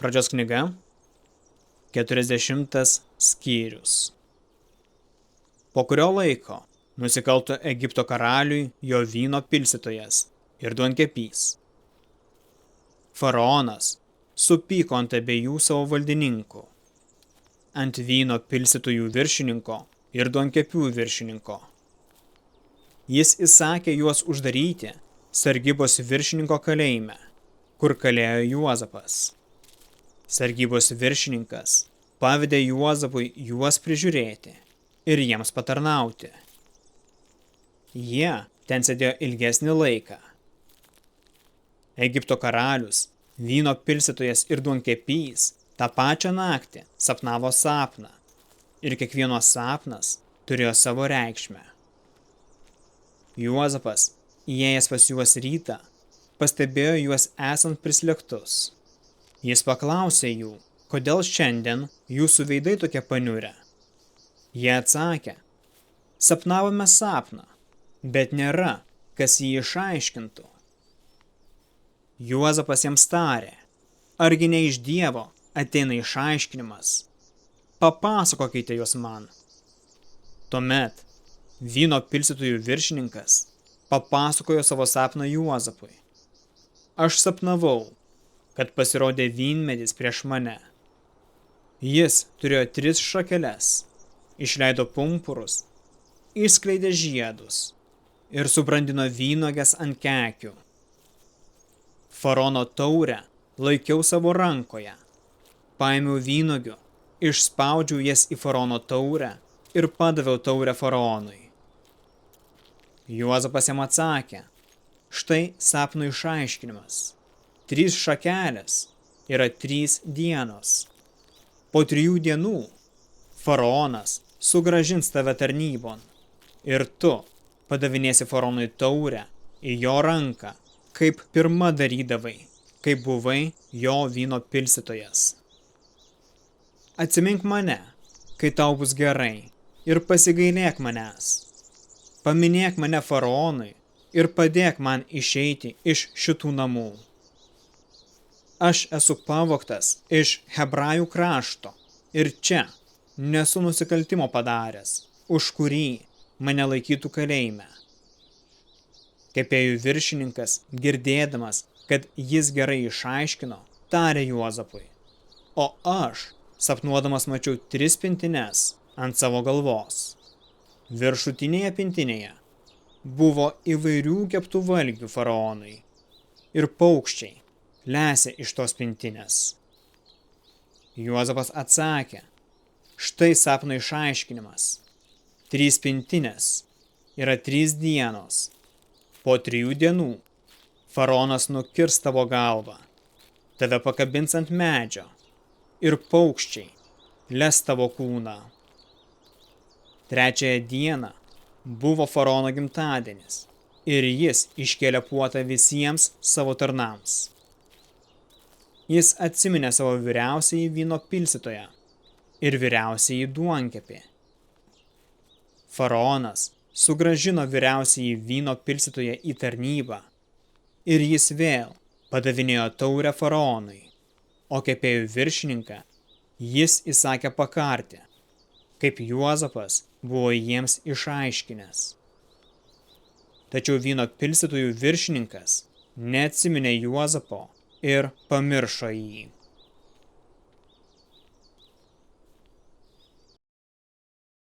Pradžios knyga, 40 skyrius. Po kurio laiko nusikalto Egipto karaliui jo vyno pilstytojas ir duonkepys. Faraonas supyko ant abiejų savo valdininkų, ant vyno pilstytojų viršininko ir duonkepių viršininko. Jis įsakė juos uždaryti sargybos viršininko kalėjime, kur kalėjo Juozapas. Sargybos viršininkas pavedė Juozapui juos prižiūrėti ir jiems patarnauti. Jie ten sėdėjo ilgesnį laiką. Egipto karalius, vyno pilstytojas ir duonkepys tą pačią naktį sapnavo sapną, ir kiekvienas sapnas turėjo savo reikšmę. Juozapas, įėjęs pas juos rytą, pastebėjo juos esant prislėgtus. Jis paklausė jų, kodėl šiandien jūsų veidai tokie paniurę. Jie atsakė, sapnavome sapną, bet nėra, kas jį išaiškintų. Juozapas jiems tarė, argi ne iš Dievo ateina išaiškinimas, papasakokite juos man. Tuomet vyno pilstytojų viršininkas papasakojo savo sapną Juozapui. Aš sapnavau, kad pasirodė vynmedis prieš mane. Jis turėjo 3 šakeles, išleido pumpurus, išskleidė žiedus ir subrandino vynuoges ant kekių. Faraono taurę laikiau savo rankoje, paėmiau vynuogių, išspaudžiau jas į Faraono taurę ir padaviau taurę Faraonui. Juozapas jam atsakė, štai sapno išaiškinimas. 3 šakelės yra 3 dienos. Po 3 dienų Faraonas sugrąžins tave tarnybon ir tu padavinėsi Faraonui taurę į jo ranką, kaip pirma darydavai, kai buvai jo vyno pilstytojas. Atsimink mane, kai tau bus gerai, ir pasigailėk manęs. Paminėk mane Faraonui ir padėk man išeiti iš šitų namų. Aš esu pavogtas iš Hebrajų krašto ir čia nesu nusikaltimo padaręs, už kurį mane laikytų kalėjime. Kepėjų viršininkas, girdėdamas, kad jis gerai išaiškino, tarė Juozapui, o aš, sapnuodamas, mačiau 3 pintines ant savo galvos. Viršutinėje pintinėje buvo įvairių keptų valgių Faraonui ir paukščiai lesė iš tos pintinės. Juozapas atsakė, štai sapno išaiškinimas. 3 pintinės yra 3 dienos. Po 3 dienų Faraonas nukirs tavo galvą, tave pakabins ant medžio ir paukščiai les tavo kūną. 3 dieną buvo Faraono gimtadienis ir jis iškėlė puotą visiems savo tarnams. Jis atsiminė savo vyriausiąjį vyno pilstytoją ir vyriausiąjį duonkepį. Faraonas sugrąžino vyriausiąjį vyno pilstytoją į tarnybą ir jis vėl padavinėjo taurę Faraonui, o kepėjų viršininką jis įsakė pakarti, kaip Juozapas buvo jiems išaiškinęs. Tačiau vyno pilstytojų viršininkas neatsiminė Juozapo ir pamiršo jį.